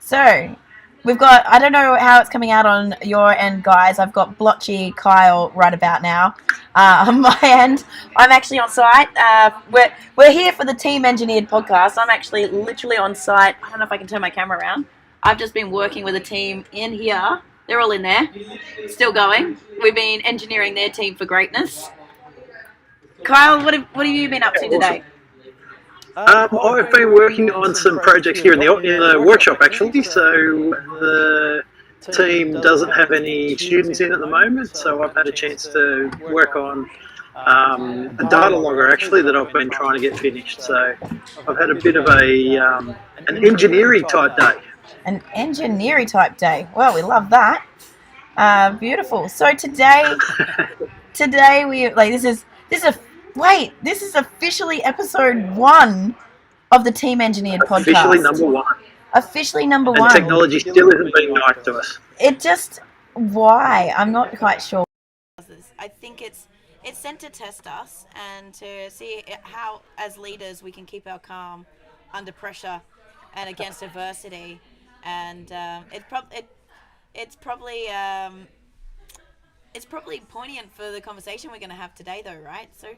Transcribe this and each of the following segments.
So, we've got, I don't know how it's coming out on your end, guys. I've got Blotchy Kyle right about now. On my end, I'm actually on site. We're here for the Team Engineered podcast. I'm actually literally on site. I don't know if I can turn my camera around. I've just been working with a team in here. They're all in there, still going. We've been engineering their team for greatness. Kyle, what have you been up to Awesome. today? I've been working on some projects here in the workshop actually. So the team doesn't have any students in at the moment, so I've had a chance to work on a data logger actually that I've been trying to get finished. So I've had a bit of an engineering type day. An engineering type day. Well, we love that. Beautiful. So today we like this is officially episode 1 of the Team Engineered Officially podcast. number one, Officially number and 1. technology still isn't being nice to us. It just why I'm not quite sure. I think it's sent to test us and to see how, as leaders, we can keep our calm under pressure and against adversity. And it's probably it's probably poignant for the conversation we're going to have today, though, right? So,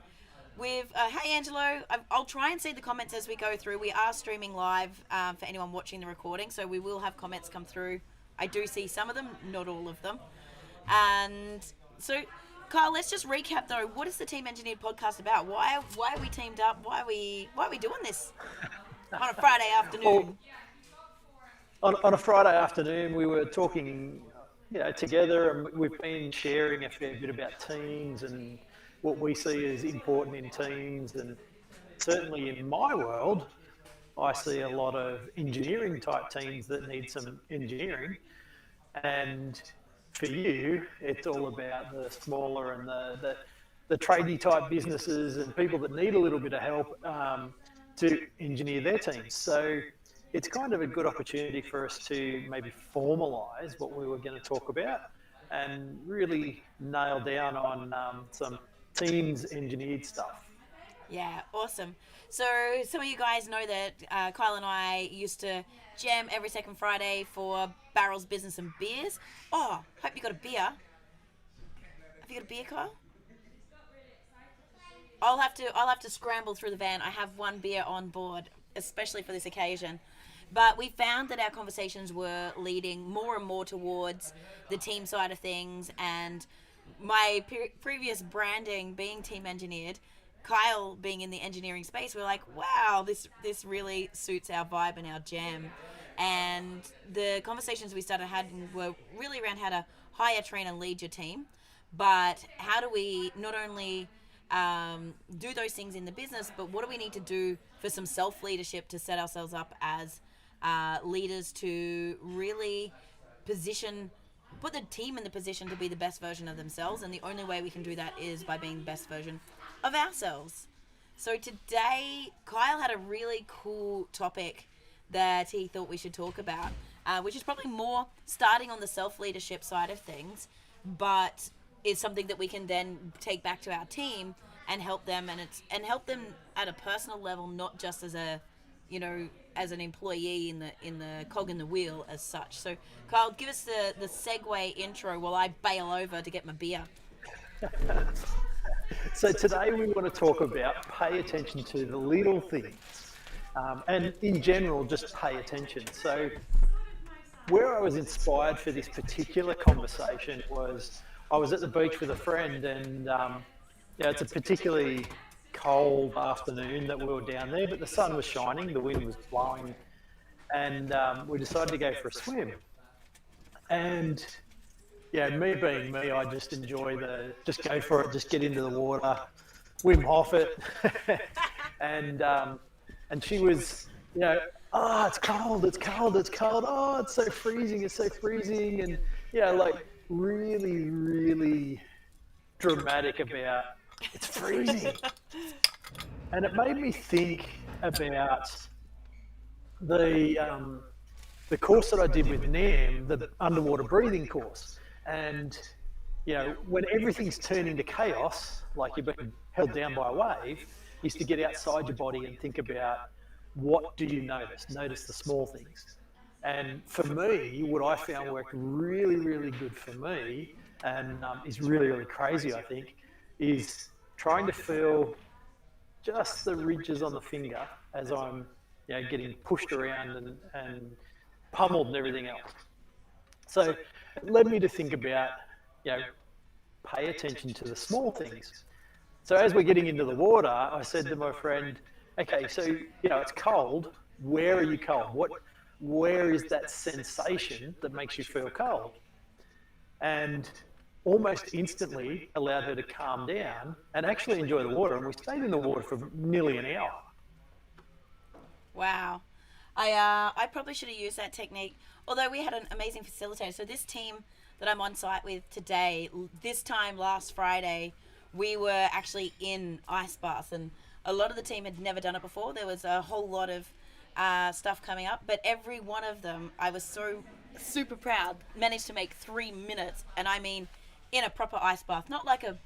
with hey Angelo, I'll try and see the comments as we go through. We are streaming live for anyone watching the recording, so we will have comments come through. I do see some of them, not all of them. And so, Kyle, let's just recap though. What is the Team Engineered podcast about? Why are we teamed up? Why are we doing this on a Friday afternoon? On a Friday afternoon, we were talking, together, and we've been sharing a fair bit about teams and what we see as important in teams. And certainly in my world, I see a lot of engineering type teams that need some engineering. And for you, it's all about the smaller and the tradie type businesses and people that need a little bit of help to engineer their teams. So it's kind of a good opportunity for us to maybe formalise what we were going to talk about and really nail down on some teams engineered stuff. Yeah, awesome. So some of you guys know that Kyle and I used to jam every second Friday for Barrels, Business and Beers. Oh, hope you got a beer. Have you got a beer, Kyle? I'll have to scramble through the van. I have one beer on board, especially for this occasion. But we found that our conversations were leading more and more towards the team side of things, and my previous branding being team engineered, Kyle being in the engineering space, we're like, wow, this really suits our vibe and our jam. And the conversations we started having were really around how to hire, train, and lead your team, but how do we not only do those things in the business, but what do we need to do for some self-leadership to set ourselves up as leaders to really put the team in the position to be the best version of themselves, and the only way we can do that is by being the best version of ourselves. So today, Kyle had a really cool topic that he thought we should talk about, which is probably more starting on the self-leadership side of things, but is something that we can then take back to our team and help them, and help them at a personal level, not just as a as an employee in the cog in the wheel as such. So, Kyle, give us the segue intro while I bail over to get my beer. So today we want to talk about pay attention to the little things, and in general, just pay attention. So where I was inspired for this particular conversation was I was at the beach with a friend, and it's a particularly cold afternoon that we were down there, but the sun was shining, the wind was blowing, and we decided to go for a swim. And me being me, I just enjoy just go for it, just get into the water, Wim Hof it, and she was, oh, it's cold, oh, it's so freezing, and like really, really dramatic about it's freezing. And it made me think about the course that I did with NAM, the underwater breathing course. And, when everything's turning to chaos, like you're being held down by a wave, is to get outside your body and think about what do you notice? Notice the small things. And for me, what I found worked really, really good for me, and is really, really crazy, I think, is trying to feel just the ridges on the finger as I'm, getting pushed around and pummeled and everything else. So it led me to think about, you know, pay attention to the small things. So as we're getting into the water, I said to my friend, okay, so, it's cold. Where are you cold? Where is that sensation that makes you feel cold? And almost instantly allowed her to calm down and actually enjoy the water. And we stayed in the water for nearly an hour. Wow. I probably should have used that technique. Although we had an amazing facilitator. So this team that I'm on site with today, this time last Friday, we were actually in ice baths, and a lot of the team had never done it before. There was a whole lot of stuff coming up, but every one of them, I was so super proud, managed to make 3 minutes, and I mean, in a proper ice bath, not like a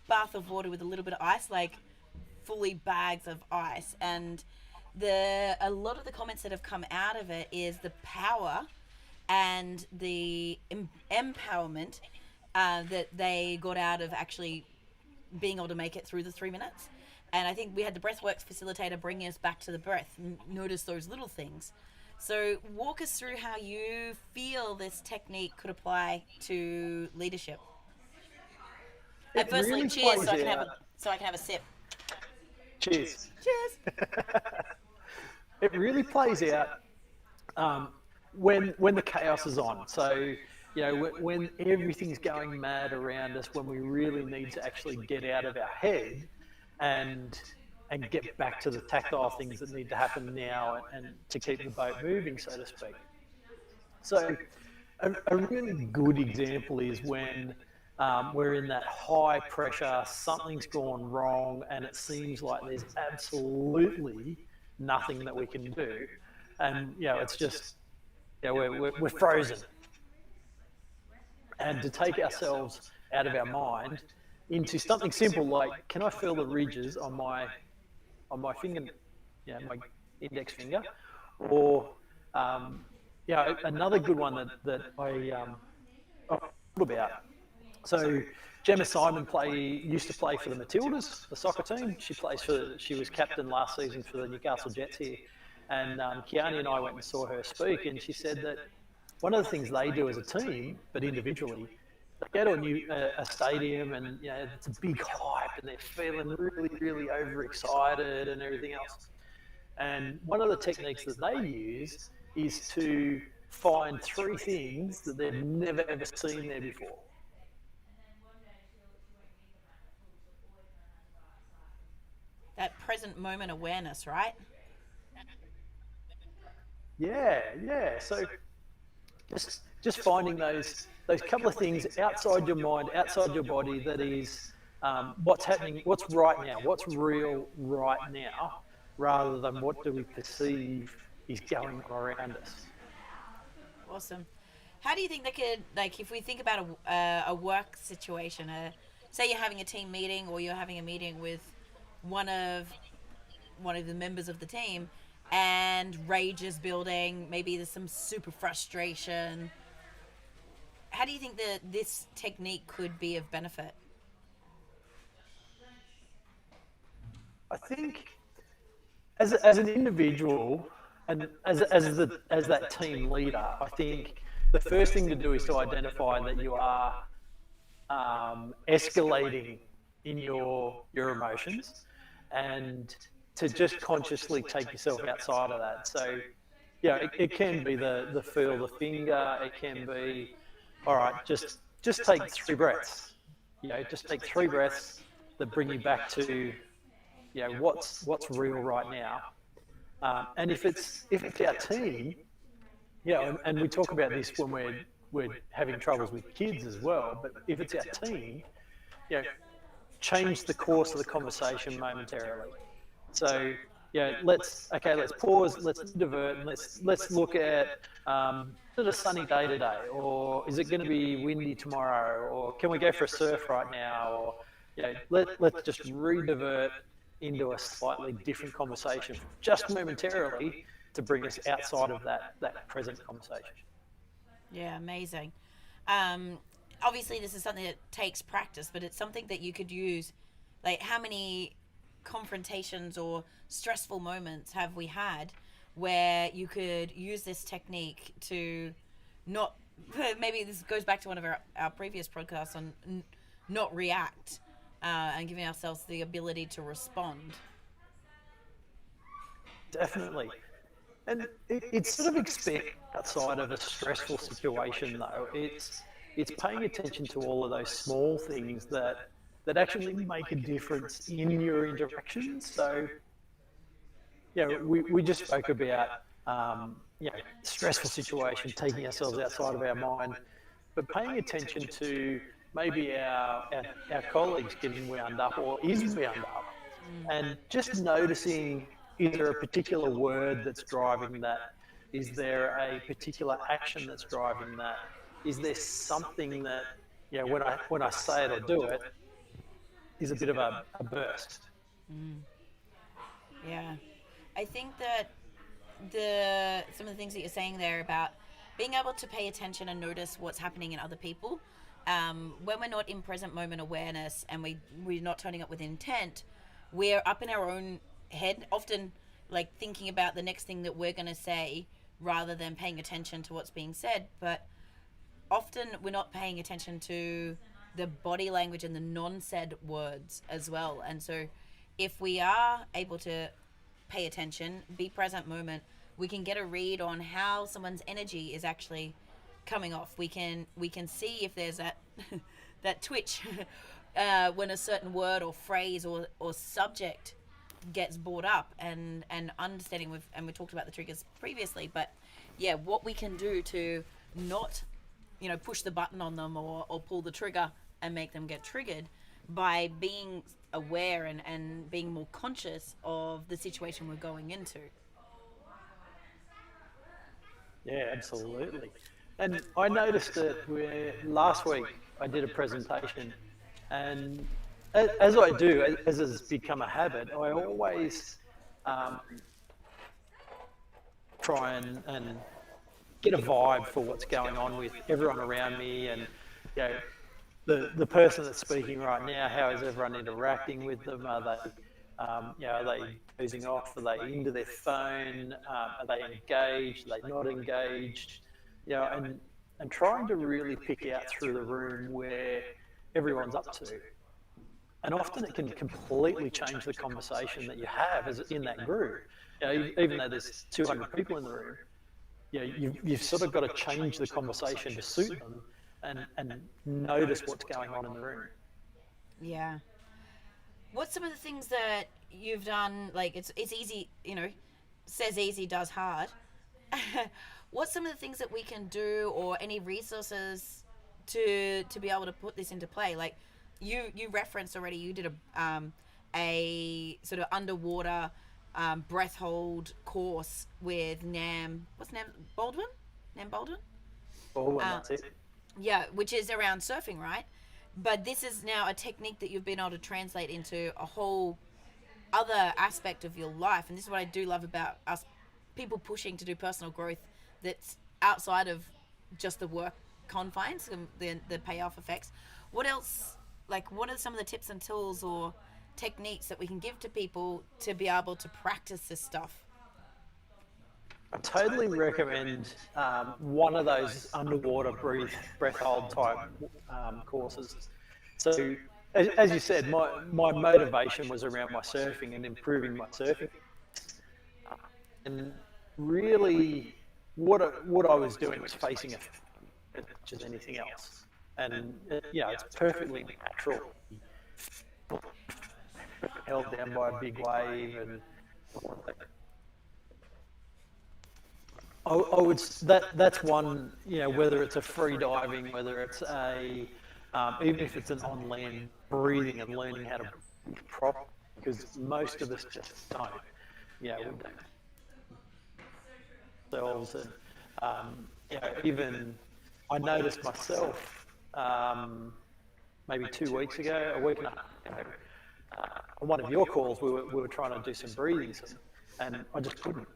bath of water with a little bit of ice, like fully bags of ice. And a lot of the comments that have come out of it is the power and the empowerment that they got out of actually being able to make it through the 3 minutes. And I think we had the breathworks facilitator bringing us back to the breath and notice those little things. So walk us through how you feel this technique could apply to leadership. And firstly, really cheers, plays out. so I can have a sip. Cheers. Cheers. It really plays out when the chaos is on. So, when everything's going mad around us, when we really need to actually get out of our head and get back to the tactile things that need to happen now and to keep the boat moving, so to speak. So a really good example is when we're in that high pressure, something's gone wrong, and it seems like there's absolutely nothing that we can do. And, it's just, we're frozen. And to take ourselves out of our mind into something simple like, can I feel the ridges on my finger, my index finger? Or, another good one that I thought about. So Gemma Simon used to play for the Matildas, the soccer team. She was captain last season for the Newcastle Jets here. And Kiani and I went and saw her speak, and she said that one of the things they do as a team, but individually, they go to a stadium and it's a big hype and they're feeling really, really overexcited and everything else. And one of the techniques that they use is to find 3 things that they've never ever seen there before. That present moment awareness, right? Yeah. So just finding those couple of things outside your mind, outside your body, that is what's happening, what's right now, what's real right now, rather than what do we perceive is going on around us. Awesome. How do you think they could, like, if we think about a work situation, say you're having a team meeting or you're having a meeting with one of the members of the team, and rage is building, maybe there's some super frustration. How do you think that this technique could be of benefit? I think as an individual and as that team leader, I think the first thing to do is to identify that you are escalating in your emotions, and to just consciously take yourself outside of that. So, it can be the feel the finger. It can be, all right, just take 3 breaths. Just take 3 breaths that bring you back to, what's real right now. And if it's our team, and we talk about this when we're having troubles with kids as well. But if it's our team, change the course of the conversation momentarily. So, let's pause, let's divert, and let's look at, is it a sunny day today, or is it going to be windy tomorrow, or can we go for a surf right now, or let's just re-divert into a slightly different conversation just momentarily to bring us outside of that present conversation. Yeah, amazing. Um, Obviously, this is something that takes practice, but it's something that you could use. Like, how many confrontations or stressful moments have we had where you could use this technique to not maybe this goes back to one of our previous podcasts on not react and giving ourselves the ability to respond. Definitely. And it's sort of expect outside of a stressful situation, though. It's paying attention to all of those small things that actually make a difference in your interactions. So, we just spoke about stressful situation, taking ourselves outside of our mind, but paying attention to maybe our colleagues getting wound up or is wound up, and just noticing, is there a particular word that's driving that? Is there a particular action that's driving that? Is there something that, when I say it or do it, is a bit of a burst? Yeah, I think that the some of the things that you're saying there about being able to pay attention and notice what's happening in other people, when we're not in present moment awareness and we're not turning up with intent, we're up in our own head, often like thinking about the next thing that we're going to say rather than paying attention to what's being said. But often we're not paying attention to the body language and the non-said words as well. And so if we are able to pay attention, be present moment, we can get a read on how someone's energy is actually coming off. We can see if there's that that twitch when a certain word or phrase or subject gets brought up, and understanding we talked about the triggers previously, but yeah, what we can do to not push the button on them or pull the trigger and make them get triggered by being aware and being more conscious of the situation we're going into. Yeah, absolutely. And I noticed that last week I did a presentation, and as I do, as has become a habit, I always um, try and get a vibe for what's going on with everyone around me, and you know, the person that's speaking right now. How is everyone interacting with them? Are they are they dozing off? Are they into their phone? Are they engaged? Are they not engaged? And trying to really pick out through the room where everyone's up to. And often it can completely change the conversation that you have in that group. Even though there's 200 people in the room, you've sort of got to change the conversation to suit them and notice what's going on in the room. Yeah. What's some of the things that you've done? Like it's easy, says easy, does hard. What's some of the things that we can do, or any resources to be able to put this into play? Like you referenced already, you did a sort of underwater breath hold course with what's Nam Baldwin? Nam Baldwin? Oh, that's it. Yeah, which is around surfing, right? But this is now a technique that you've been able to translate into a whole other aspect of your life. And this is what I do love about us people pushing to do personal growth that's outside of just the work confines and the payoff effects. What else, like what are some of the tips and tools or techniques that we can give to people to be able to practice this stuff? I totally recommend one of those underwater breath hold type courses. So, as you said, my motivation was around my surfing and improving my surfing. And really, what I was doing was facing it as much as anything else. And it's perfectly natural. Held down by a big wave, and I would that's one. Whether it's a free diving, whether it's even if it's an on land breathing and learning how to breathe properly, because most of us just don't. We don't ourselves, and even I noticed myself maybe 2 weeks ago, a week and a half ago, on one of your calls, we were trying to do some breathing, and I just couldn't.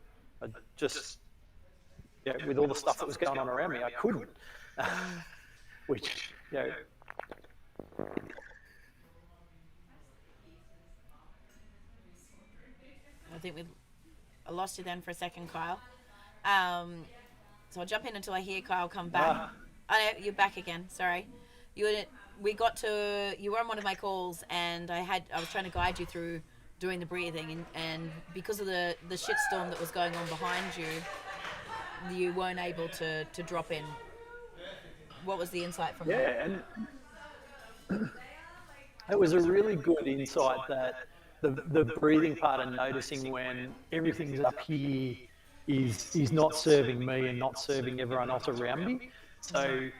I just, with all the stuff that was going on around me, I couldn't. Which, I think I lost you then for a second, Kyle. Um, so I'll jump in until I hear Kyle come back. Oh, no, you're back again. Sorry. You were on one of my calls, and I was trying to guide you through doing the breathing, and because of the shitstorm that was going on behind you, you weren't able to drop in. What was the insight from that? Yeah, and it was a really good insight that the breathing part and noticing when everything's up here is not serving me and not serving everyone else around me. So,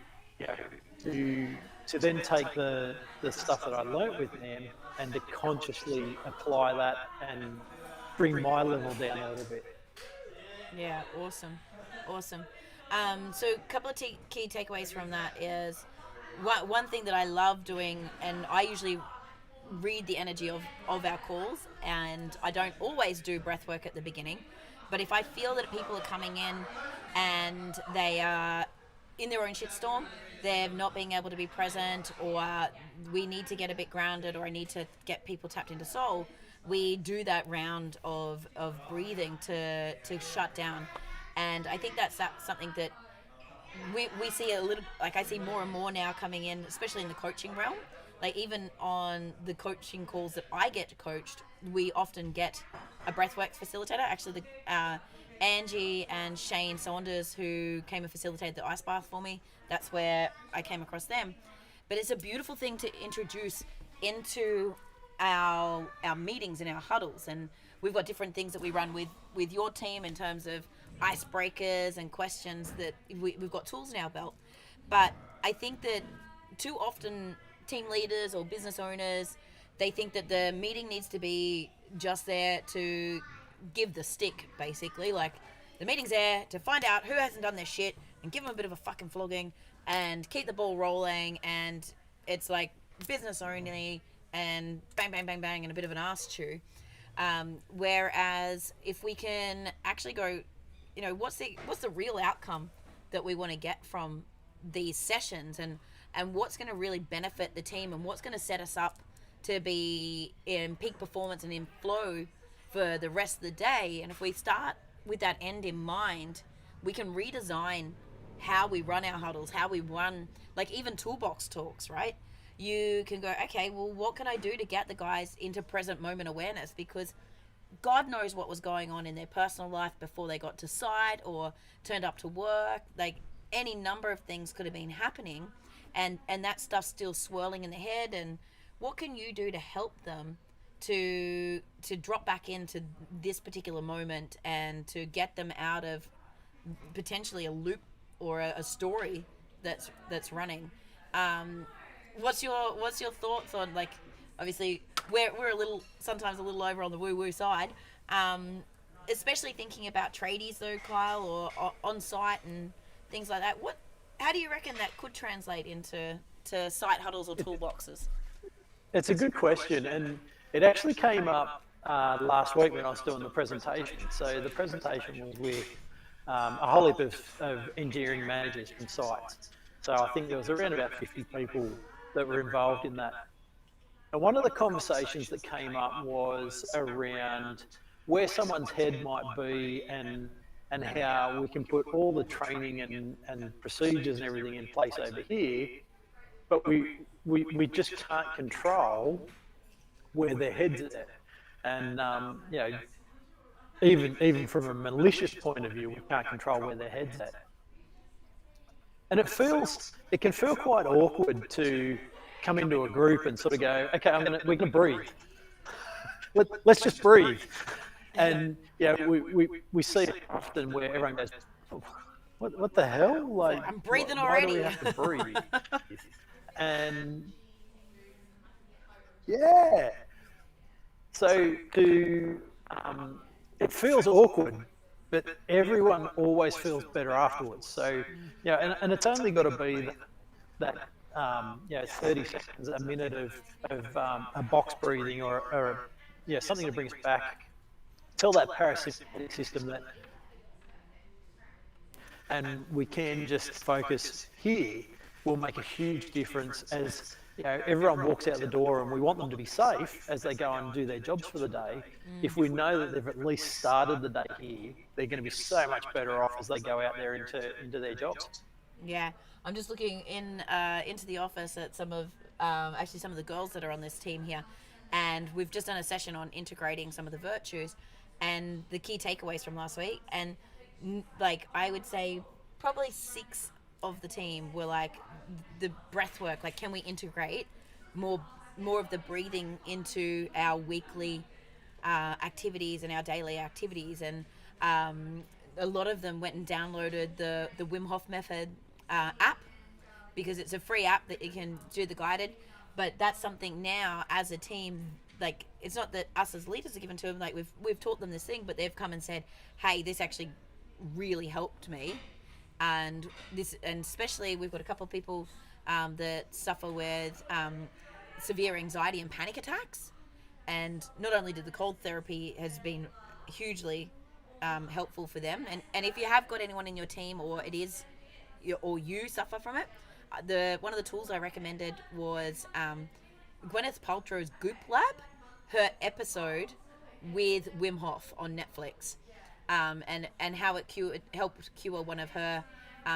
to then take the stuff that I learnt with them and to consciously apply that and bring my level down a little bit. Yeah, awesome. So a couple of key takeaways from that is one thing that I love doing, and I usually read the energy of our calls, and I don't always do breath work at the beginning, but if I feel that people are coming in and they are in their own shitstorm, they're not being able to be present, or we need to get a bit grounded, or I need to get people tapped into soul, we do that round of breathing to shut down. And I think that's something that we see a little, like I see more and more now coming in, especially in the coaching realm. Like even on the coaching calls that I get coached, we often get a breathworks facilitator. Actually, Angie and Shane Saunders, who came and facilitated the ice bath for me, that's where I came across them. But it's a beautiful thing to introduce into our meetings and our huddles, and we've got different things that we run with your team in terms of icebreakers and questions that we've got tools in our belt. But I think that too often team leaders or business owners, they think that the meeting needs to be just there to give the stick, basically. Like, the meeting's there to find out who hasn't done their shit and give them a bit of a fucking flogging and keep the ball rolling, and it's like business only and bang, bang, bang, bang, and a bit of an ass chew. Whereas if we can actually go, what's the real outcome that we want to get from these sessions, and what's going to really benefit the team, and what's going to set us up to be in peak performance and in flow for the rest of the day. And if we start with that end in mind, we can redesign how we run our huddles, how we run, like even toolbox talks, right? You can go, okay, well, what can I do to get the guys into present moment awareness? Because God knows what was going on in their personal life before they got to site or turned up to work. Like, any number of things could have been happening, and that stuff's still swirling in the head. And what can you do to help them to drop back into this particular moment and to get them out of potentially a loop or a story that's running? What's your thoughts on, like, obviously we're sometimes a little over on the woo side, especially thinking about tradies though, Kyle, or on site and things like that. How do you reckon that could translate into site huddles or toolboxes? It's a good question, and it actually came up last week when I was doing the presentation. So the presentation was with a whole heap of engineering managers from sites. So I think there was around about 50 people that were involved in that. And one of the conversations that came up was around where someone's head might be, and how we can put all the training and procedures and everything in place over here, but we just can't control where their heads are at. And even from a malicious point of view, we can't control where their heads at. And it can feel quite awkward to come into a group and sort of go, okay, we're gonna breathe. Let's just breathe. And we see it often where everyone goes, what the hell? Like, I'm breathing why already. do we have to breathe? And yeah, so it feels awkward, but everyone always feels better afterwards. So and it's only got to be that 30 seconds, a minute of a box breathing or something to bring us back. Tell that parasympathetic system that and we can just focus here, will make a huge difference as everyone walks out the door, and we want them to be safe as they go and do their jobs for the day. If we know that they've at least started the day here, they're going to be so much better off as they go out there into their jobs. Yeah, I'm just looking into the office at some of actually some of the girls that are on this team here, and we've just done a session on integrating some of the virtues and the key takeaways from last week. And like I would say, probably 6 of the team were like the breath work. Like, can we integrate more of the breathing into our weekly activities and our daily activities? And a lot of them went and downloaded the Wim Hof method app, because it's a free app that you can do the guided. But that's something now as a team, like, it's not that us as leaders are given to them, like we've taught them this thing, but they've come and said, hey, this actually really helped me. And especially we've got a couple of people that suffer with severe anxiety and panic attacks, and not only did the cold therapy has been hugely helpful for them, and if you have got anyone in your team, or you suffer from it, one of the tools I recommended was Gwyneth Paltrow's Goop Lab, her episode with Wim Hof on Netflix, and how it helped cure one of her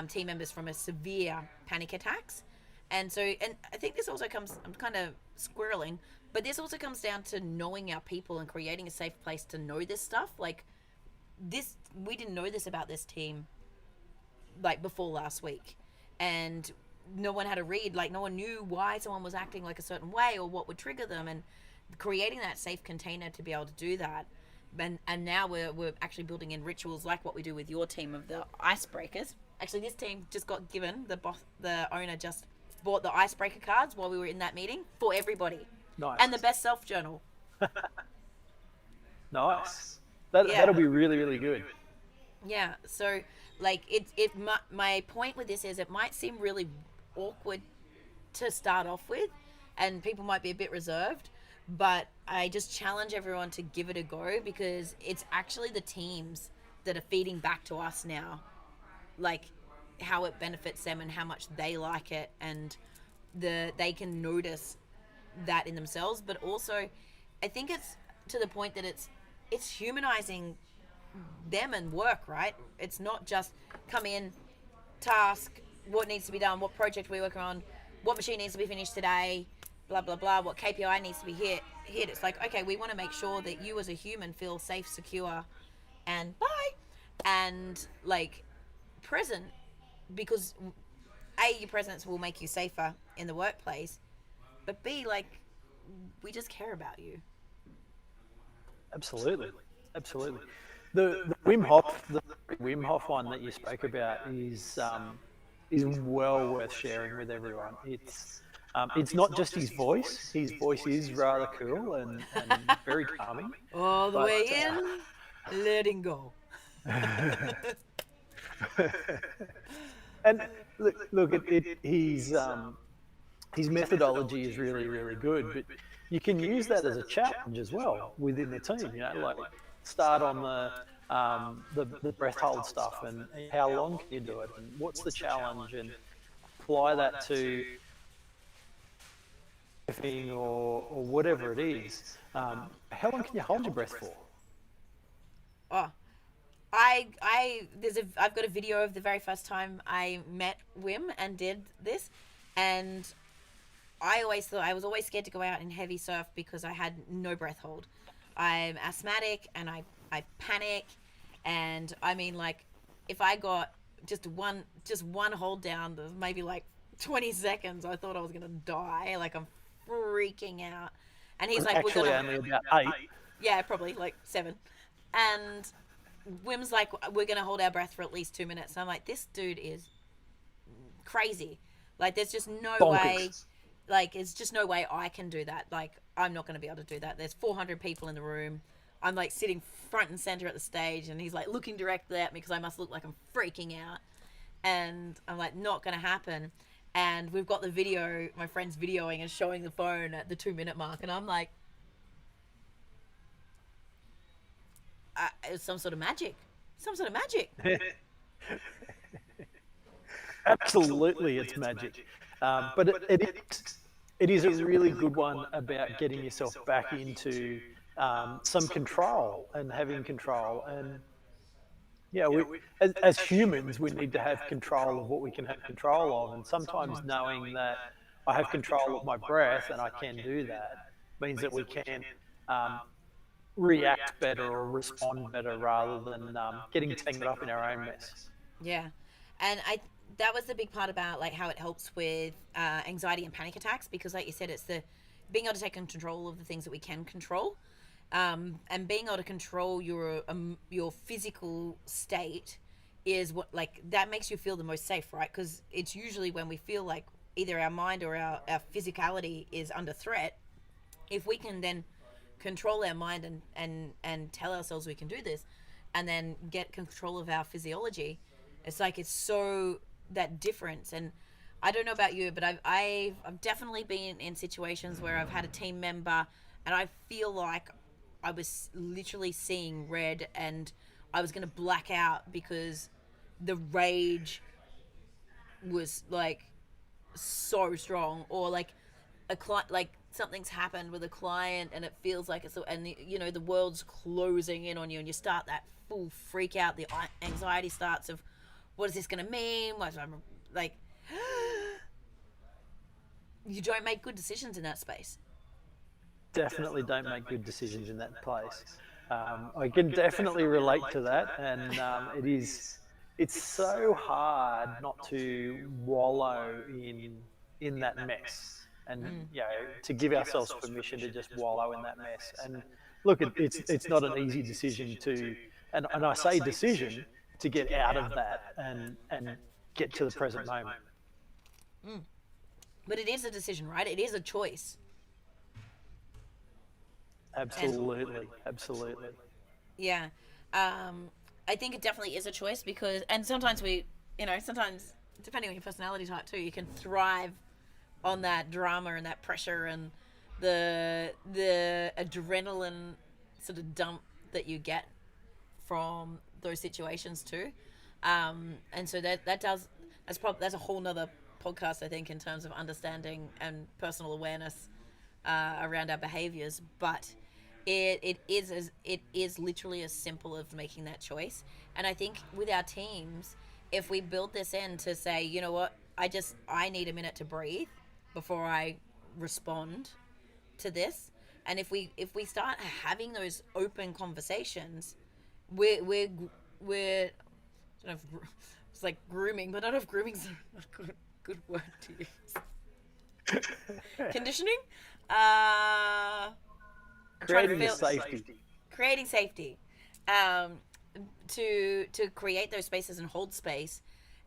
team members from a severe panic attacks. And I think this also comes, I'm kind of squirreling, but this also comes down to knowing our people and creating a safe place to know this stuff. Like this, we didn't know this about this team like before last week, and no one had a read, like no one knew why someone was acting like a certain way or what would trigger them, and creating that safe container to be able to do that. And now we're actually building in rituals like what we do with your team of the icebreakers. Actually, this team just got given, the owner just bought the icebreaker cards while we were in that meeting for everybody. Nice. And the best self journal. Nice. That'll be really, really good. Yeah, so like my point with this is, it might seem really awkward to start off with, and people might be a bit reserved, but I just challenge everyone to give it a go, because it's actually the teams that are feeding back to us now, like how it benefits them and how much they like it, and they can notice that in themselves. But also I think it's to the point that it's humanizing them and work, right? It's not just come in, task, what needs to be done, what project we're working on, what machine needs to be finished today, blah blah blah, what KPI needs to be hit. It's like, okay, we want to make sure that you as a human feel safe, secure, and like present, because A, your presence will make you safer in the workplace, but B, like, we just care about you. Absolutely. The Wim Hof one that you spoke about is well worth sharing with everyone. It's not just his voice. His voice is rather cool and very calming. All the way in, letting go. And look, his methodology is really, really good, but you can use that as a challenge as well within the team. Like start on the breath hold stuff, and how long can you do it, and what's the challenge, and apply that to or whatever it is. How long can you hold your breath for? Oh, I've got a video of the very first time I met Wim and did this, and I was always scared to go out in heavy surf because I had no breath hold. I'm asthmatic and I panic, and I mean, like, if I got just one hold down, maybe like 20 seconds, I thought I was gonna die. Like, I'm freaking out. And he's like, actually only about 8. Yeah, probably like 7. And Wim's like, we're gonna hold our breath for at least 2 minutes. And I'm like, this dude is crazy. Like, there's just no way. Like, it's just no way I can do that. Like, I'm not gonna be able to do that. There's 400 people in the room. I'm like sitting front and center at the stage, and he's like looking directly at me because I must look like I'm freaking out. And I'm like, not gonna happen. And we've got the video, my friend's videoing and showing the phone at the 2-minute mark, and I'm like, it's some sort of magic. Absolutely, it's magic. But it is a really good one about getting yourself back into some control and having control. And yeah, as humans, we need to have control of what we can have control of. And sometimes knowing that I have control of my breath and I can do that means that we can um, react better or respond better rather than getting tangled up in our own mess. Yeah, and I that was the big part about like how it helps with anxiety and panic attacks because, like you said, it's the being able to take control of the things that we can control, and being able to control your physical state is what like that makes you feel the most safe, right? Because it's usually when we feel like either our mind or our physicality is under threat. If we can then control our mind and tell ourselves we can do this and then get control of our physiology, it's like it's so that difference. And I don't know about you, but I've definitely been in situations where I've had a team member and I feel like I was literally seeing red and I was going to black out because the rage was like so strong, or like a client, like something's happened with a client and it feels like it's, and you know the world's closing in on you and you start that full freak out, the anxiety starts of what is this going to mean, what I'm like you don't make good decisions in that space. Definitely don't make good decisions in that place. I can definitely relate to that, and it's so hard not to wallow in that mess, and to give ourselves permission to just wallow in that mess. And look, it's not an easy decision to, and I say decision to get out of that and get to the present moment. But it is a decision, right? It is a choice. Absolutely, absolutely. Yeah. I think it definitely is a choice because, and sometimes sometimes depending on your personality type too, you can thrive on that drama and that pressure and the adrenaline sort of dump that you get from those situations too. And so that's a whole nother podcast, I think, in terms of understanding and personal awareness around our behaviors. But it is literally as simple as making that choice. And I think with our teams, if we build this in to say, you know what, I need a minute to breathe before I respond to this. And if we start having those open conversations, we're I don't know if, it's like grooming, but I don't know if grooming's a good word to use. Conditioning, Creating the safety. creating safety, um, to create those spaces and hold space,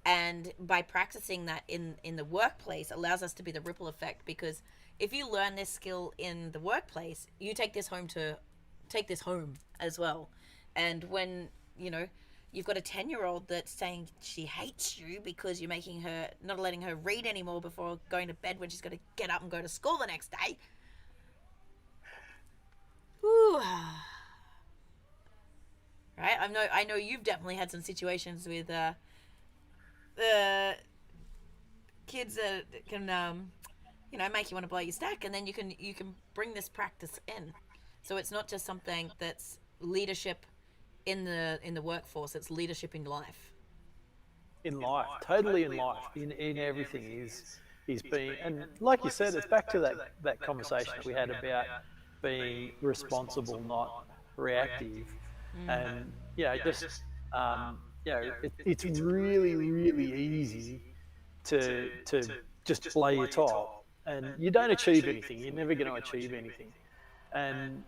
and by practicing that in the workplace allows us to be the ripple effect. Because if you learn this skill in the workplace, you take this home as well. And when you've got a 10-year-old that's saying she hates you because you're making her not letting her read anymore before going to bed when she's got to get up and go to school the next day. Ooh. Right? I know you've definitely had some situations with kids that can make you want to blow your stack, and then you can bring this practice in. So it's not just something that's leadership in the workforce, it's leadership in life. In life, totally in life, in everything is being, and like you said, it's back to that conversation that we had about being responsible, not reactive. And it's really really easy to just play your top, and you don't achieve anything. You're never going to achieve anything. And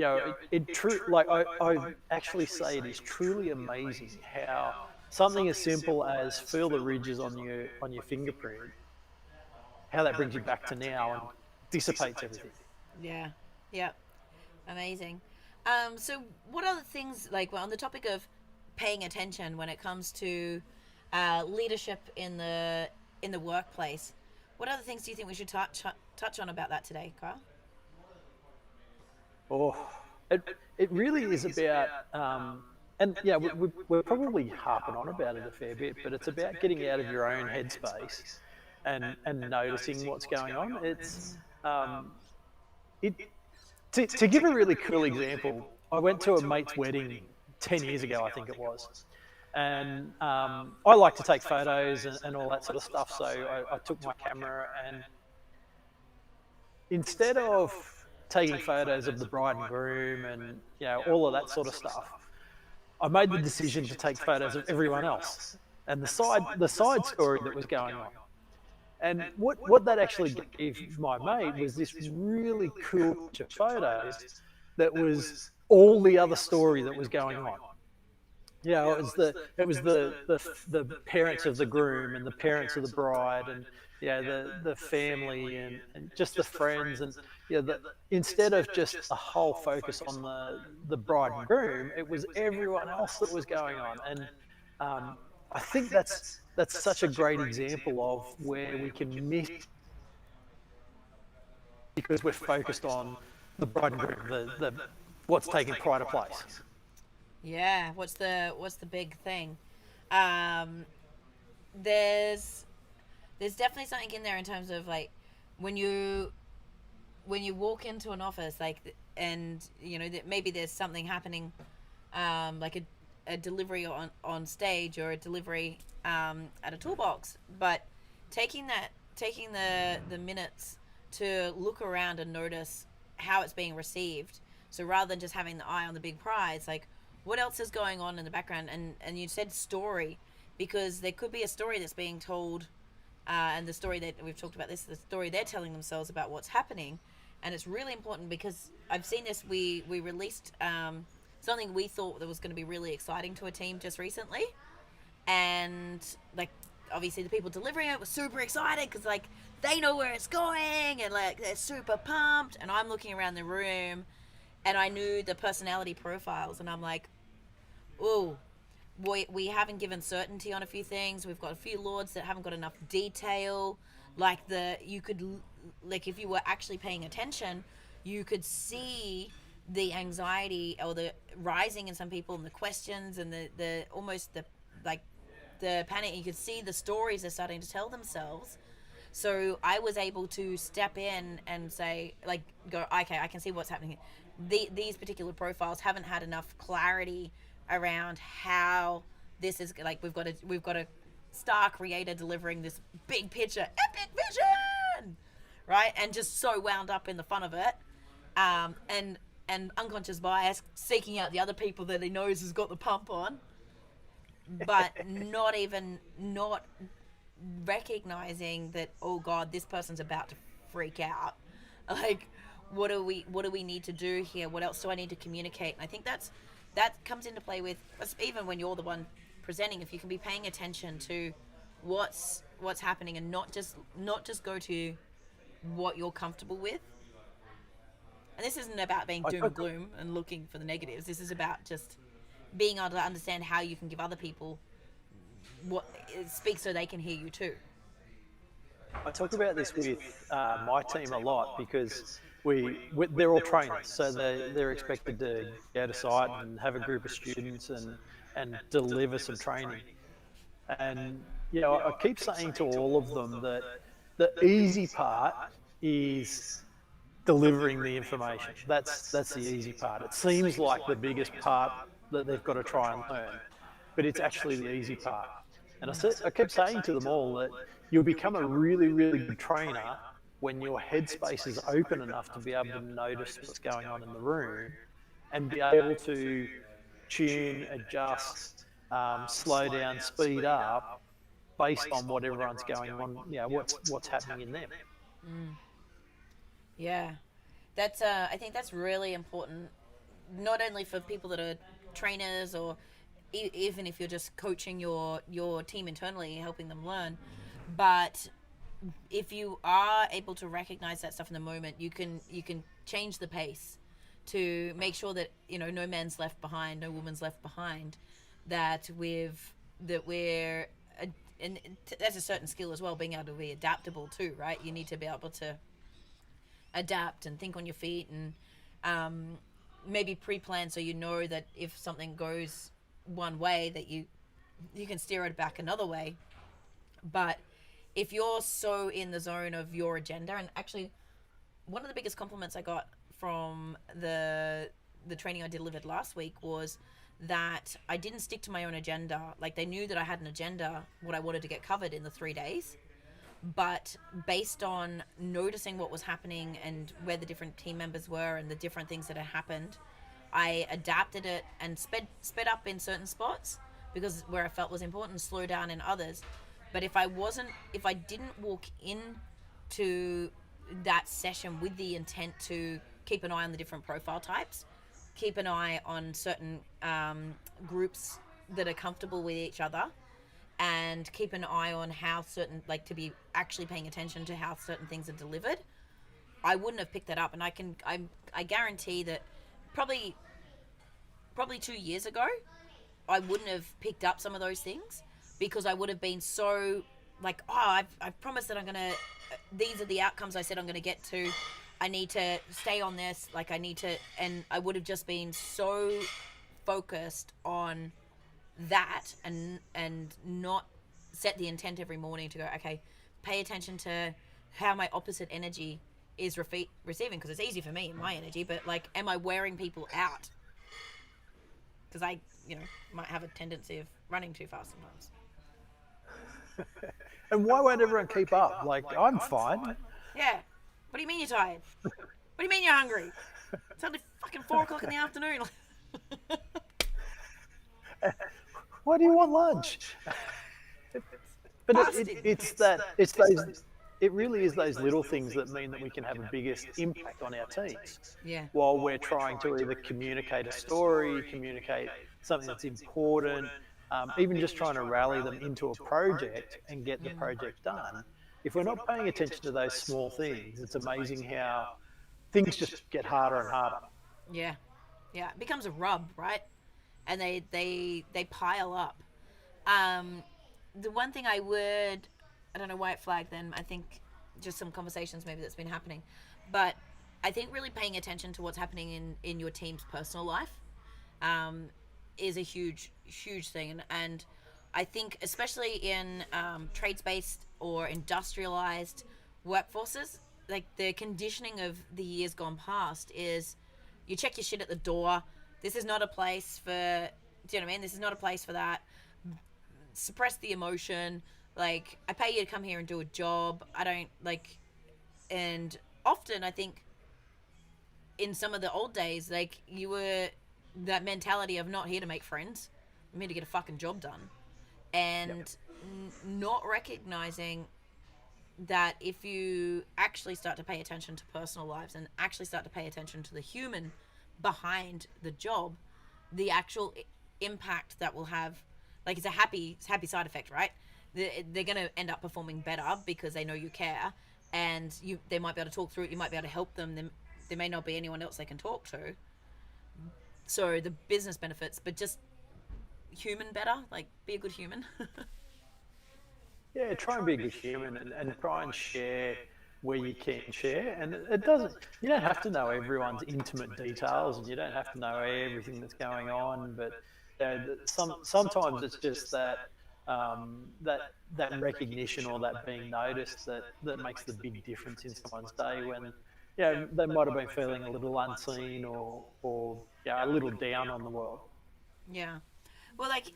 I actually say it is truly amazing how something as simple as feel the ridges on your fingerprint, how that brings you back to now and dissipates everything. Yeah. Yep. Amazing. So what other things, like, well, on the topic of paying attention when it comes to leadership in the workplace, what other things do you think we should touch on about that today, Kyle? Oh, it really is about and yeah, we're probably harping on about it a fair bit, but it's about getting out of your own headspace and noticing what's going on. It's it to give a really cool example. I went to a mate's wedding 10 years ago, I think it was, and I like to take photos and all that sort of stuff. So I took my camera, and instead of taking photos of the bride and groom and all of that sort of stuff, I made the decision to take photos of everyone else and the side story that was going on. And what that actually gave my mate was this really cool bunch of photos that was all the other story that was going on. It was the parents of the groom and the parents of the bride, and the family, and just the friends, and instead of just a whole focus on the bride and groom, it was everyone else that was going on. And I think that's such a great example of where we can miss because we're focused on the bride and groom, the what's taking pride of place. Yeah. What's the big thing? Um, there's there's definitely something in there in terms of like when you when you walk into an office like and that maybe there's something happening, like a delivery on stage or a delivery at a toolbox, but taking the minutes to look around and notice how it's being received. So rather than just having the eye on the big prize, like what else is going on in the background? And you said story, because there could be a story that's being told, and the story that we've talked about this, the story they're telling themselves about what's happening, and it's really important because I've seen this. We released something we thought that was going to be really exciting to a team just recently, and like obviously the people delivering it were super excited because like they know where it's going and like they're super pumped, and I'm looking around the room and I knew the personality profiles, and I'm like, oh, we haven't given certainty on a few things. We've got a few lords that haven't got enough detail. Like you could, like if you were actually paying attention, you could see the anxiety or the rising in some people and the questions and the almost the like the panic. You could see the stories they're starting to tell themselves. So I was able to step in and say, like, go, okay, I can see what's happening here. These particular profiles haven't had enough clarity around how this is like. We've got a star creator delivering this big picture, epic vision, right? And just so wound up in the fun of it, and unconscious bias, seeking out the other people that he knows has got the pump on, but not recognizing that, oh god, this person's about to freak out. Like, what do we need to do here? What else do I need to communicate? And I think that comes into play with even when you're the one presenting. If you can be paying attention to what's happening and not just go to what you're comfortable with. And this isn't about being doom and gloom and looking for the negatives. This is about just being able to understand how you can give other people what speak so they can hear you too. I talk about this with my team a lot because they're all trainers, so they're expected to go to site and have a group of students and deliver some training. And I keep saying to all of them that the easy part is delivering the information. That's the easy part. It seems like the biggest part that they've got to try and learn, but it's actually the easy part. And I kept saying to them all that you'll become a really, really good trainer when your headspace is open enough to be able to notice what's going on in the room and be able to tune, adjust, slow down, speed up based on what everyone's going on, what's happening in them. Yeah, that's I think that's really important, not only for people that are trainers or even if you're just coaching your team internally, helping them learn, but if you are able to recognize that stuff in the moment, you can change the pace to make sure that no man's left behind, no woman's left behind, that we're and that's a certain skill as well, being able to be adaptable too, right? You need to be able to adapt and think on your feet, and maybe pre-plan so you know that if something goes one way that you can steer it back another way. But if you're so in the zone of your agenda, and actually one of the biggest compliments I got from the training I delivered last week was that I didn't stick to my own agenda. Like, they knew that I had an agenda, what I wanted to get covered in the 3 days, but based on noticing what was happening and where the different team members were and the different things that had happened, I adapted it and sped up in certain spots because where I felt was important, slow down in others. But if I didn't walk in to that session with the intent to keep an eye on the different profile types, keep an eye on certain groups that are comfortable with each other, and keep an eye on how certain, like, to be actually paying attention to how certain things are delivered, I wouldn't have picked that up. And I guarantee that probably 2 years ago, I wouldn't have picked up some of those things because I would have been so like, oh, I've promised that I'm gonna. These are the outcomes I said I'm gonna get to. I need to stay on this. Like, I need to, and I would have just been so focused on that and not set the intent every morning to go, okay, pay attention to how my opposite energy is receiving, because it's easy for me in my energy, but like, am I wearing people out? Because I, might have a tendency of running too fast sometimes. And why won't everyone keep up? Like, I'm fine. Yeah. What do you mean you're tired? What do you mean you're hungry? It's only fucking 4 o'clock in the afternoon. Why do you want lunch? But it really is those little things that mean that we can have a biggest impact on our teams. Yeah. While we're trying to either communicate a story, communicate something that's important, even just trying to rally them into a project and get the project done. If we're not paying attention to those small things, it's amazing how things just get harder and harder. Yeah. Yeah. It becomes a rub, right? And they pile up. The one thing I don't know why it flagged then, I think just some conversations maybe that's been happening, but I think really paying attention to what's happening in your team's personal life is a huge thing. And I think especially in trades-based or industrialized workforces, like, the conditioning of the years gone past is you check your shit at the door. This is not a place for, do you know what I mean? This is not a place for that. Suppress the emotion. Like, I pay you to come here and do a job. I don't, like, and often I think in some of the old days, like, you were that mentality of not here to make friends. I'm here to get a fucking job done. And not recognizing that if you actually start to pay attention to personal lives and actually start to pay attention to the human behind the job, the actual impact that will have, like, it's a happy side effect, right? They're going to end up performing better because they know you care, and they might be able to talk through it. You might be able to help them. There may not be anyone else they can talk to. So the business benefits, but just human better, like, be a good human. Yeah, try and be a good human and try and share where you can share. And it doesn't, you don't have to know everyone's intimate details, and you don't have to know everything that's going on, but sometimes it's just that recognition or that being noticed that makes the big difference in someone's day when they might have been feeling a little unseen or a little down on the world. Yeah. Well, like,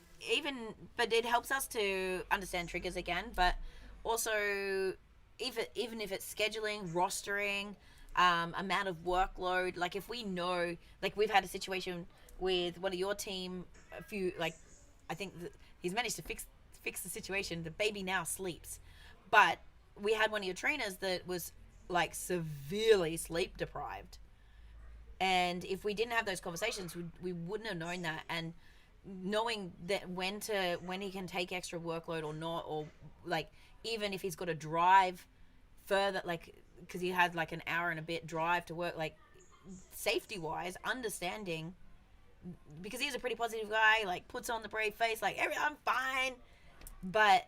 but it helps us to understand triggers again, but also even if it's scheduling, rostering, amount of workload, like, if we know, like, we've had a situation with one of your team, I think he's managed to fix the situation. The baby now sleeps, but we had one of your trainers that was, like, severely sleep deprived, and if we didn't have those conversations, we wouldn't have known that. And knowing that when he can take extra workload or not, or, like, even if he's got to drive further, like, because he had like an hour and a bit drive to work, like, safety wise, understanding, because he's a pretty positive guy, like, puts on the brave face, like, I'm fine, but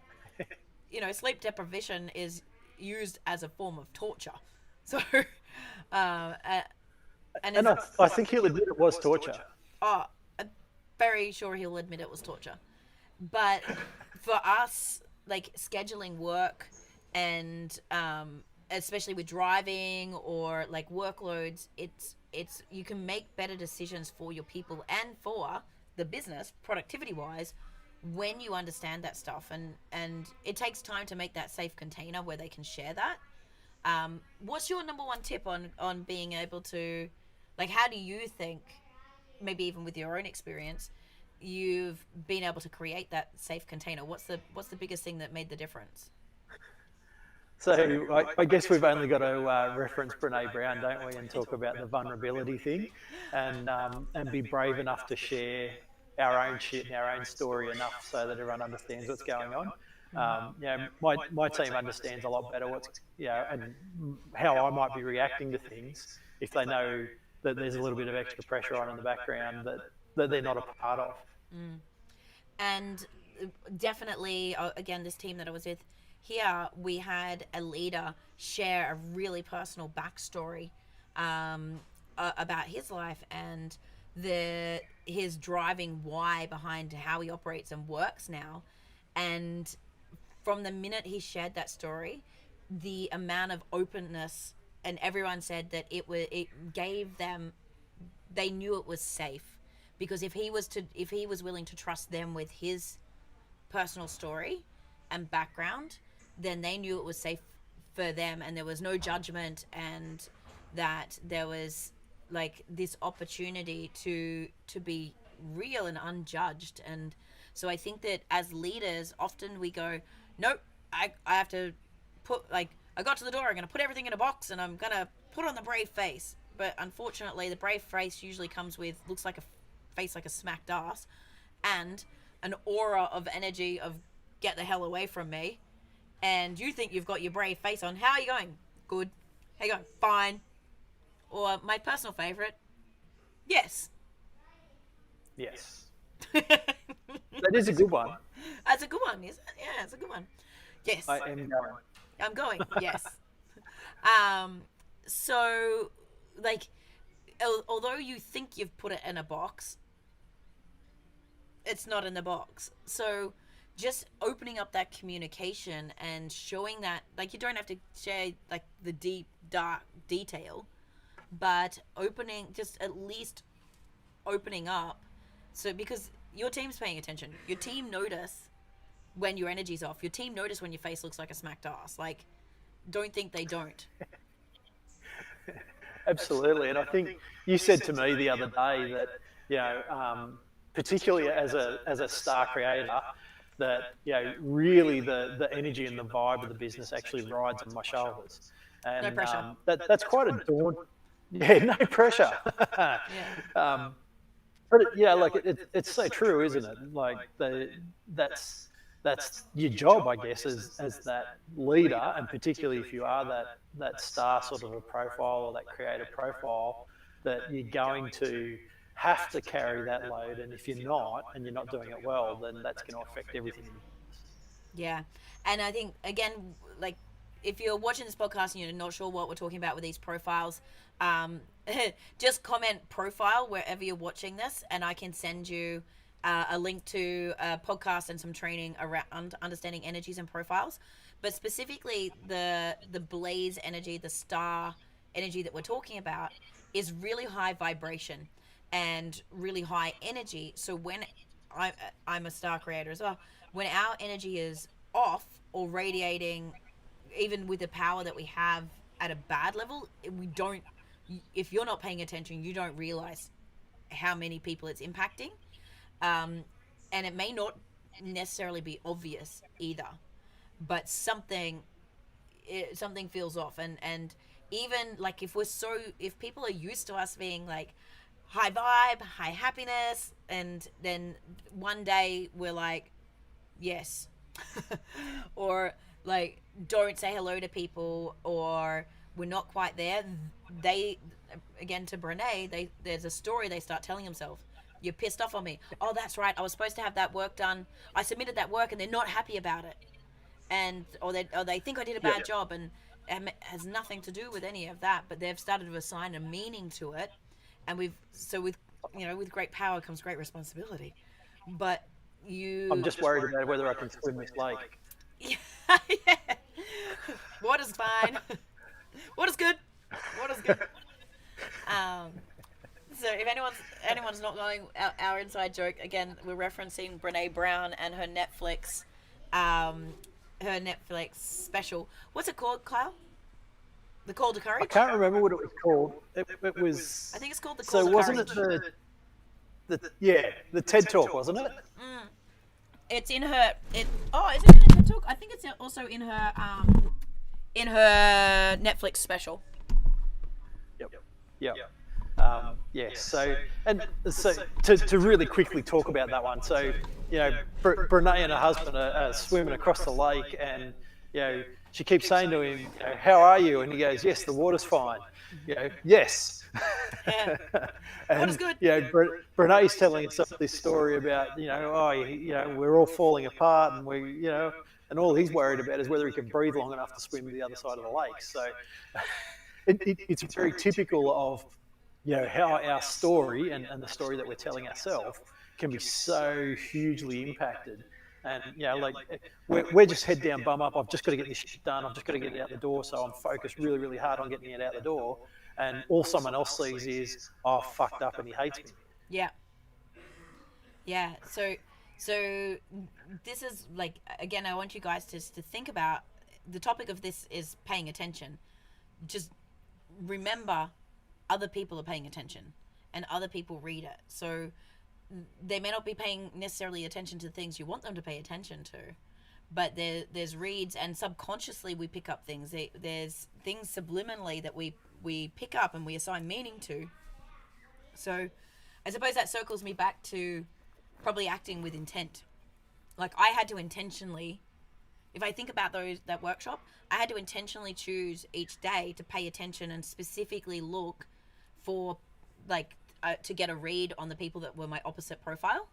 sleep deprivation is used as a form of torture. So and I think he'll admit it was torture. Oh, very sure he'll admit it was torture. But for us, like scheduling work and especially with driving or like workloads, it's you can make better decisions for your people and for the business productivity wise when you understand that stuff, and it takes time to make that safe container where they can share that. What's your number one tip on being able to, like, how do you think, maybe even with your own experience, you've been able to create that safe container? What's the biggest thing that made the difference? So I guess we've only got to reference Brene Brown, don't we, and talk about the vulnerability thing, and be brave enough to share our own shit and our own story enough so that everyone understands what's going on. My team understands a lot better what's and how I might be reacting to things if they know that there's a little bit of extra pressure on in the background that they're not a part of. And definitely, again, this team that I was with here, we had a leader share a really personal backstory about his life and his driving why behind how he operates and works now. And from the minute he shared that story, the amount of openness, and everyone said that it gave them, they knew it was safe, because if he was willing to trust them with his personal story and background, then they knew it was safe for them, and there was no judgment, and that there was like this opportunity to be real and unjudged. And so I think that as leaders, often we go, nope, I have to put, like, I got to the door, I'm going to put everything in a box and I'm going to put on the brave face. But unfortunately, the brave face usually comes with, looks like a face like a smacked ass, and an aura of energy of get the hell away from me. And you think you've got your brave face on. How are you going? Good. How you going? Fine. Or my personal favourite, yes. Yes. That is a good one. That's a good one, isn't it? Yeah, it's a good one. Yes. I am going. I'm going. Yes. So, like, although you think you've put it in a box, it's not in the box. So, just opening up that communication and showing that, like, you don't have to share like the deep dark detail, but just at least opening up. So, because your team's paying attention, your team notice when your energy's off, your team notice when your face looks like a smacked ass. Like, don't think they don't. Absolutely, and I think you said to me the other day that particularly as a star creator, that really the energy and the vibe of the business actually rides on my shoulders, and No pressure. That's quite a daunting. Yeah, no pressure. Yeah. But it's so true, isn't it? Like that's your job, I guess, as that leader, and particularly if you are that star sort of a profile or that creative profile, that you're going to have to carry that load, and if you're not, and you're not doing it well, then that's going to affect everything. Yeah. And I think, again, like, if you're watching this podcast and you're not sure what we're talking about with these profiles, just comment profile wherever you're watching this, and I can send you a link to a podcast and some training around understanding energies and profiles. But specifically, the blaze energy, the star energy that we're talking about, is really high vibration and really high energy. So when I'm a star creator as well, when our energy is off or radiating, even with the power that we have at a bad level, if you're not paying attention, you don't realize how many people it's impacting. And it may not necessarily be obvious either, but something feels off. And even like if people are used to us being like high vibe, high happiness, and then one day we're like, yes, or like don't say hello to people, or we're not quite there, they, again, to Brene, there's a story they start telling themselves. You're pissed off on me. Oh, that's right, I was supposed to have that work done. I submitted that work and they're not happy about it, and or they think I did a bad job, and it has nothing to do with any of that, but they've started to assign a meaning to it. And with great power comes great responsibility. But I'm you, just worried about whether I can swim this lake. yeah, water's fine. Water's good. Water's good. Um, so if anyone's not knowing our inside joke, again, we're referencing Brene Brown and um, her Netflix special. What's it called, Kyle? The Call to I Courage. can't remember what it was called. It I was think it's called the Call so to wasn't Courage. it the TED Talk, wasn't it? It's in her. Is it in her TED Talk? I think it's also in her Netflix special. Yep. Yep. Yes. So to really quickly talk about that one. So Brene and her husband are swimming across the lake, and she keeps saying to him, "How are you?" And he goes, "Yes, the water's fine." Yes. Yeah. And Water's good. Brene's telling us this story about we're all falling apart, and and all he's worried about is whether he can breathe long enough to swim to the other side of the lake. So it's very typical of how our story and the story that we're telling ourselves can be so hugely impacted. And like we're just head down, bum up. I've just got to get this shit done. I've just got to get it out the door. So I'm focused really, really hard on getting it out the door. And all someone else sees is, oh, fucked up, and he hates me. Yeah. Yeah. So this is like, again, I want you guys to think about the topic of this is paying attention. Just remember, other people are paying attention, and other people read it. So they may not be paying necessarily attention to the things you want them to pay attention to, but there's reads, and subconsciously we pick up things. There's things subliminally that we pick up and we assign meaning to. So I suppose that circles me back to probably acting with intent. Like, I had to intentionally, if I think about that workshop, I had to intentionally choose each day to pay attention and specifically look for, like, to get a read on the people that were my opposite profile,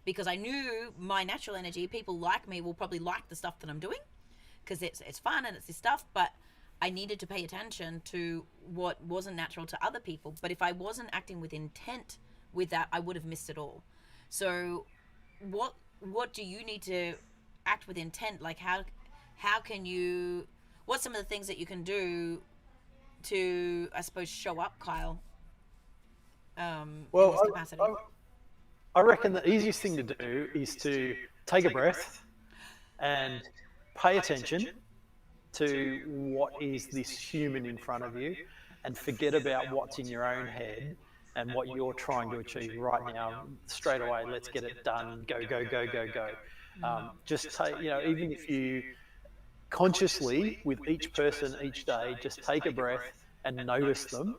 because I knew my natural energy, people like me will probably like the stuff that I'm doing because it's fun and it's this stuff, but I needed to pay attention to what wasn't natural to other people. But if I wasn't acting with intent with that, I would have missed it all. So what do you need to act with intent? Like, how can you, what's some of the things that you can do to, I suppose, show up, Kyle, in this capacity? I reckon the easiest thing to do is to take a breath and pay attention to what is this human in front of you, and forget about what's in your own head and what you're trying to achieve right now. Straight away, let's get it done. Go, go, go, go, go. Just take, even if you consciously, with each person each day, just take a breath and notice them.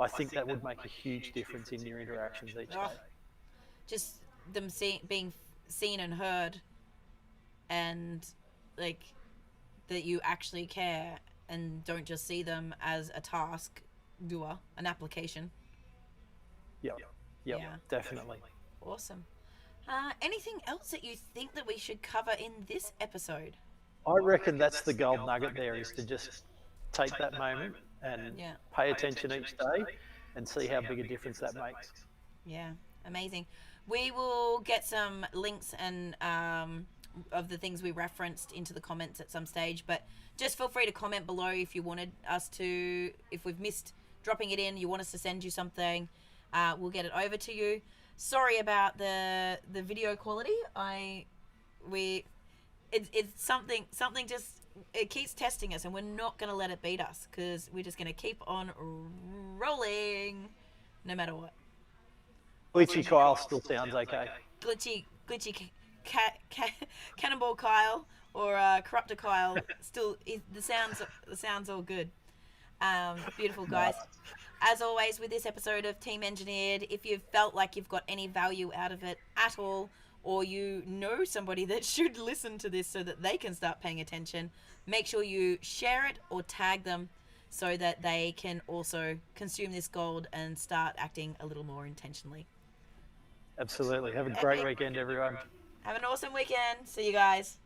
I think that would make a huge difference in your interactions each day. Just them being seen and heard, and like that you actually care and don't just see them as a task doer, an application. Yep, Yeah. definitely. Awesome. Anything else that you think that we should cover in this episode? I reckon that's the gold nugget there, is to just take that moment and pay attention each day and see how big a difference that makes. Yeah, amazing. We will get some links and of the things we referenced into the comments at some stage, but just feel free to comment below if you wanted us to, if we've missed dropping it in, you want us to send you something, we'll get it over to you. Sorry about the video quality. It's something just, it keeps testing us, and we're not going to let it beat us, because we're just going to keep on rolling no matter what. Glitchy Kyle still sounds okay. Glitchy Cannonball Kyle or Corruptor Kyle still, the sounds all good. Beautiful, guys. As always with this episode of Team Engineered, if you've felt like you've got any value out of it at all, or you know somebody that should listen to this so that they can start paying attention, make sure you share it or tag them so that they can also consume this gold and start acting a little more intentionally. Absolutely. Have a great weekend, everyone. Have an awesome weekend. See you guys.